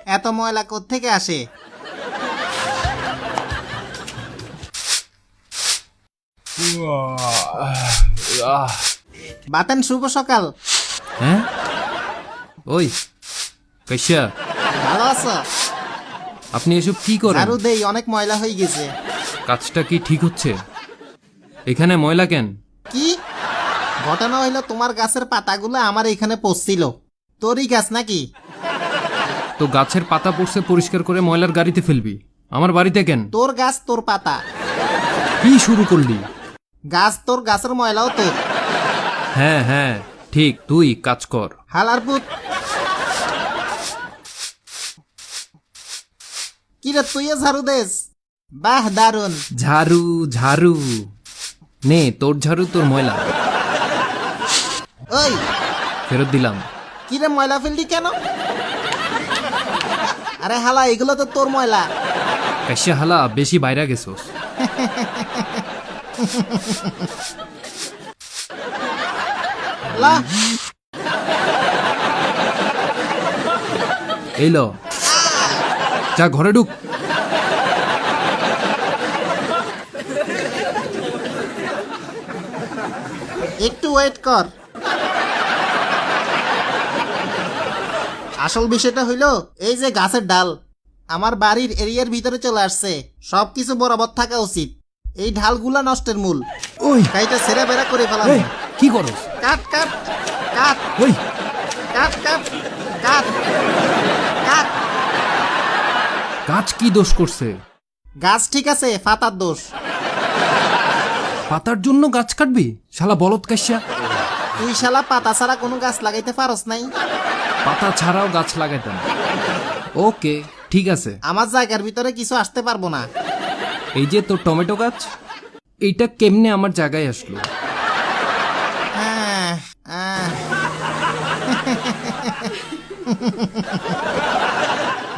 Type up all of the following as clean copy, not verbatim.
এত ময়লা কোত্থেকে আসে? বাতেন, শুভ সকাল। হ্যাঁ, ওই কাইসা, ভালো আছো? আপনি এসব কি করেন? ঝাড়ু দেই, অনেক ময়লা হয়ে গেছে। কাজটা কি ঠিক হচ্ছে? এখানে ময়লা কেন? কি ঘটনা হইলো, তোমার গাছের পাতাগুলো আমার এখানে পড়ছিল। তোরই গাছ নাকি? তো গাছের পাতা পড়ছে, পরিষ্কার করে ময়লার গাড়িতে ফেলবি, আমার বাড়িতে কেন? তোর গাছ, তোর পাতা। কি শুরু করলি? গাছ তোর, গাছের ময়লাও তোর। হ্যাঁ হ্যাঁ ঠিক, তুই কাজ কর। হালার পুত। কিরে, তুই ঝাড়ু দেস? বাহ, দারুন। ঝাড়ু ঝাড়ু নে, তোর ঝাড়ু, তোর ময়লা ওই ফেরত দিলাম। কিরে, ময়লা ফেললি কেন? আরে হালা, এগুলো তো তোর ময়লা। কাইসা হালা, বেশি বাইরে গেছোস। লা, এই ল, যা ঘরে ঢুক। একটু ওয়েট কর। আসল বিষয়টা হইলো, এই যে গাছের ডাল আমার বাড়ির এরিয়ার ভিতরে চলে আসছে, সবকিছু বরাবর থাকা উচিত। এই ঢালগুলা নষ্টের মূল। ওই কাইটা ছেড়ে বেড়া করে ফেলাম। এই, কি করস? কাট কাট কাট ওই কাট কাট কাট কাট। গাছ কি দোষ করছে? গাছ ঠিক আছে, পাতার দোষ। পাতার জন্য গাছ কাটবি? শালা বলদ কাইসা। তুই শালা পাতা ছাড়া কোনো গাছ লাগাইতে পারস নাই? পাতা ছাড়াও গাছ লাগাইতাম। ওকে ঠিক আছে। আমার জায়গার ভিতরে কিছু আসতে পারবো না। এই যে তোর টমেটো গাছ, এইটা কেমনে আমার জায়গায় আসলো? হ্যাঁ,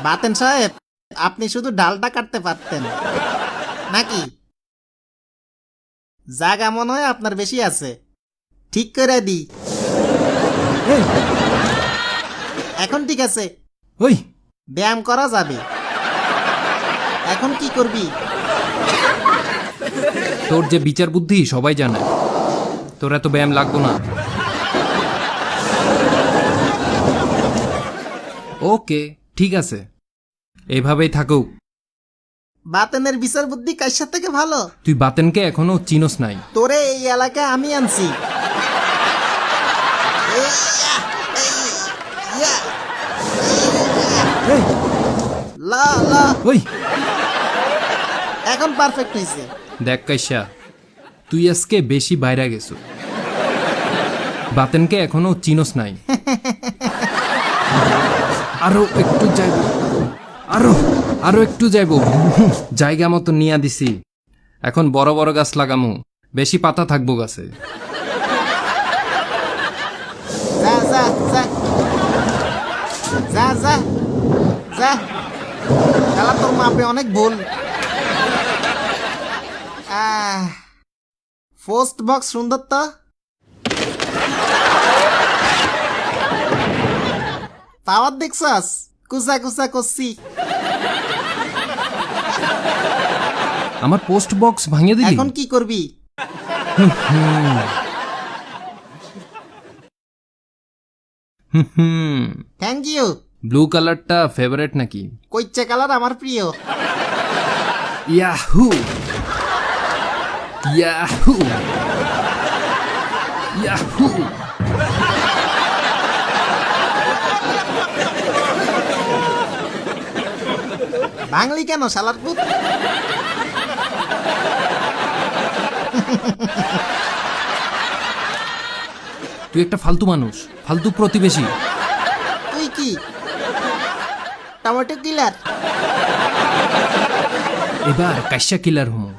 বাতেন সাহেব, আপনি শুধু ডালটা কাটতে পারতেন নাকি? জায়গা মনে হয় আপনার বেশি আছে, ঠিক করে দি। এখন ঠিক আছে, ওই ব্যায়াম করা যাবে। এখন কি করবি? তোর যে বিচার বুদ্ধি সবাই জানে, তোর এত ব্যায়াম লাগবো না। ওকে ঠিক আছে, এভাবেই থাকুক। বাতেনের বিচার বুদ্ধি কাইসার থেকে ভালো। তুই বাতেনকে এখনো চিনোস নাই। তোরে এই এলাকায় আমি আনছি। লা লা, ওই এখন পারফেক্ট হয়েছে। দেখ কাইসা, তুই আজকে বেশি বাইরে গেছো, বাতেনকে এখনো চিনোস নাই। আরো একটু যাইব, আরো আরো একটু যাইব। জায়গা মতো নিয়া দিছি, এখন বড় বড় গাছ লাগামু, বেশি পাতা থাকবো গাছে। যা যা যা যা যা যা, খেলা তোর মাপে অনেক ভুল। পোস্ট বক্স সুন্দর তো। পাওয়ার দেখছস? কুচা কুচা করছি। আমার পোস্ট বক্স ভাঙিয়ে দিলি? এখন কি করবি? Thank you. ব্লু কালারটা ফেভারিট নাকি? কইচে কালার আমার প্রিয়। Yahoo Yahoo Yahoo. বাঙালি কেন শালার পুত? তুই একটা ফালতু মানুষ, ফালতু প্রতিবেশী। তুই কি টমেটো কিলার? এবার কাশ্যা কিলার হমো।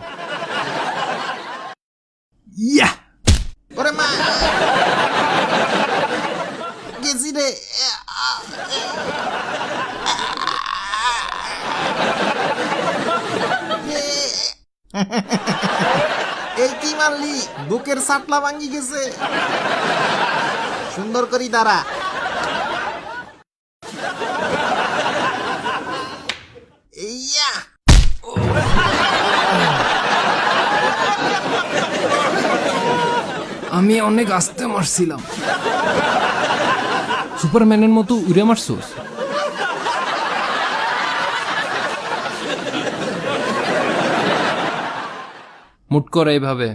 ইয়া ওরে মা, গেছি রে। এই কি মারলি? বুকের সাটলা ভাঙি গেছে। সুন্দর করি দাঁড়া। আমি অনেক আস্তে মারছিলাম। সুপারম্যানের মতো উড়ে মারছোস? মুট করে এইভাবে।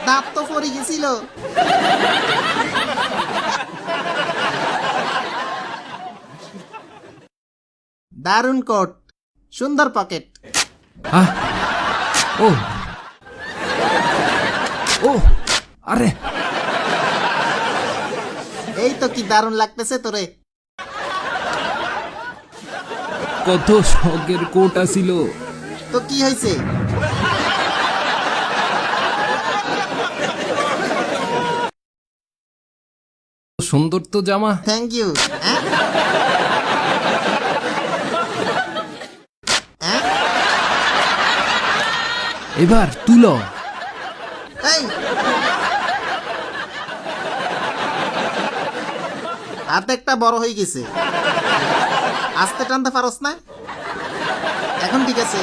দাঁত তো পড়ে গেছিল। দারুণ কোট, সুন্দর পকেট। আহ! ও ও আরে এই তো কি দারুণ লাগতেছে তোরে। কত শখের কোট আছিল। তো কি হয়েছে? সুন্দর তো জামা। Thank you. এবার তুলো। এই হাত একটা বড় হয়ে গেছে, আস্তে টানতে পারস না? এখন ঠিক আছে।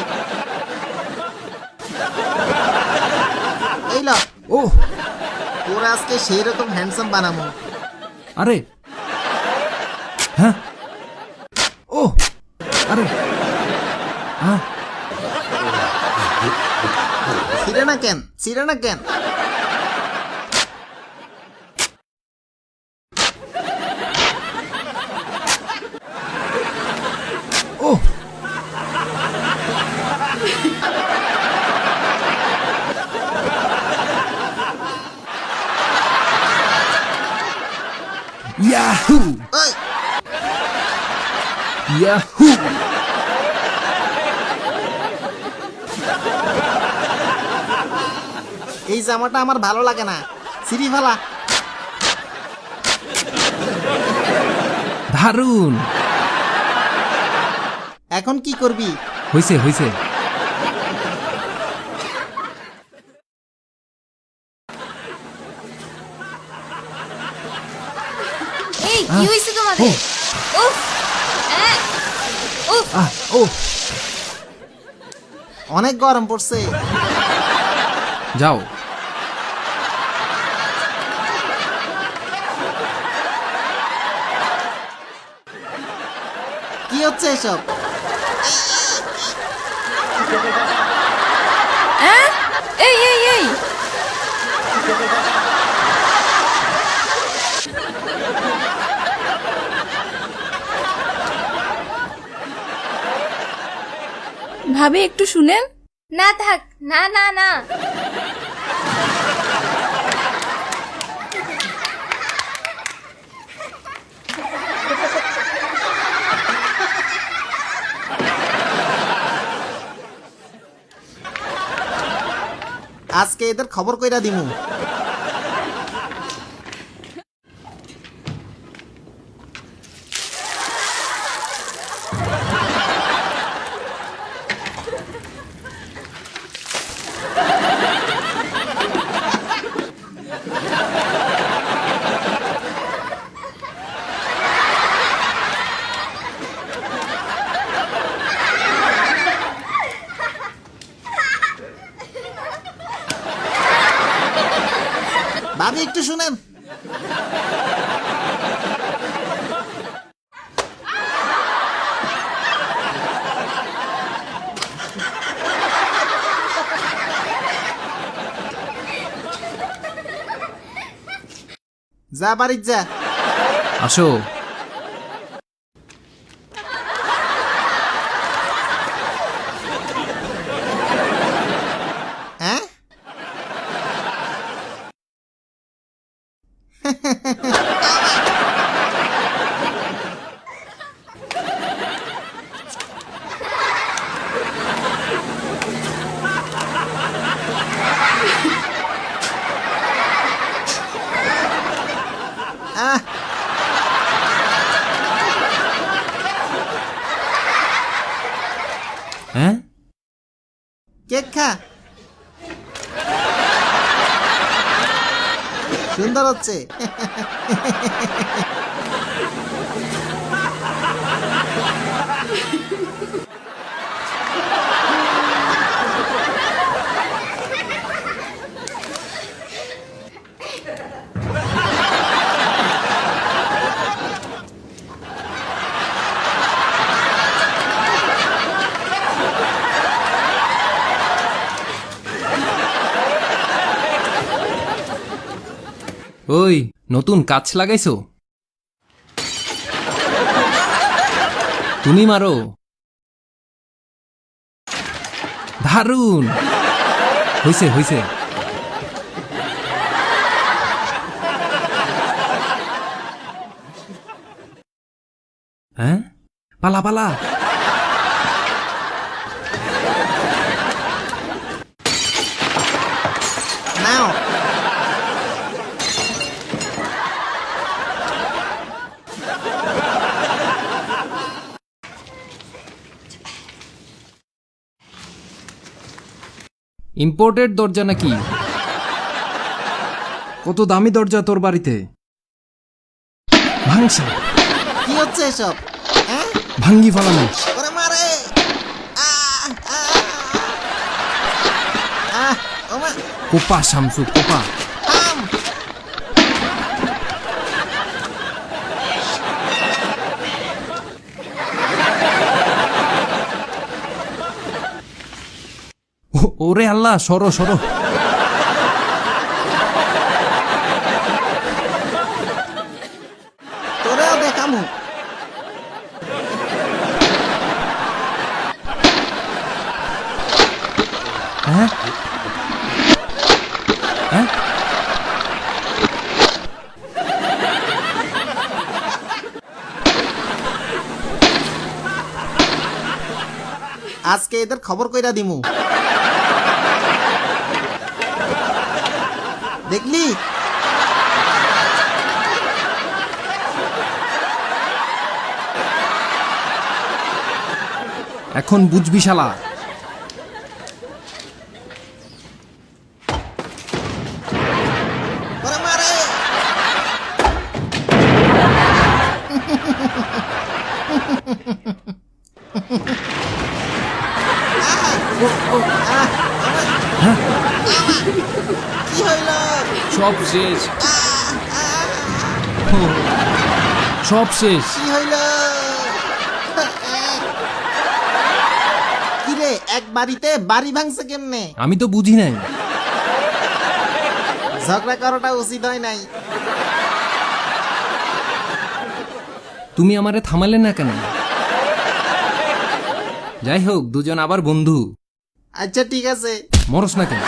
এই ল, ও তোরা আজকে সেই রকম হ্যান্ডসাম বানাবো। আরে হ্যাঁ, ও আরে হ্যাঁ, ছিঁড়ে না কেন, ছিঁড়ে না কেন? ও ইয়াহু ওই ইয়াহু। এই জামাটা আমার ভালো লাগে না, সিঁড়ি ফেলা। দারুন। এখন কি করবি? হইছে হইছে। এই কি হইছে তোমাদের? উফ উফ আহ ও অনেক গরম পড়ছে। যাও। কি হচ্ছে এসব? এই এই এই ভাবি একটু শুনেন। না থাক, না না না। আজকে এদের খবর কইরা দিমু। ভাবি একটু শুনেন। যা বাড়ির যা। আসো। হ্যাঁ আহ, হ্যাঁ কেক খা। সুন্দর হচ্ছে। ওই নতুন কাজ লাগাইছো? তুমি মারো। দারুণ হইছে হইছে। হ্যাঁ, পালা পালা। নাও। ইম্পোর্টেড দরজা নাকি? কত দামি দরজা তোর বাড়িতে? ভাঙছে। কি হচ্ছে এসব? হ্যাঁ, ভাঙ্গি ফালানো। ওরে মারে। আহ, আহ, আহ, ওমা, কোপা শামসু কোপা। থাম। ওরে আল্লাহ, সরো সরো। তোরেও দেখামু। হ্যাঁ হ্যাঁ, আজকে এদের খবর কইরা দিমু। দেখলি? এখন বুঝবি শালা। ওরে মারে। কি হইল? সব শেষ, সব শেষ। কি হইল? কিরে, এক বাড়িতে বাড়ি ভাঙছে কেমনে? আমি তো বুঝি নাই। ঝগড়া করাটা উচিত হয় নাই। তুমি আমারে থামালে না কেন? যাই হোক, দুজন আবার বন্ধু। আচ্ছা ঠিক আছে। মরস না কেন?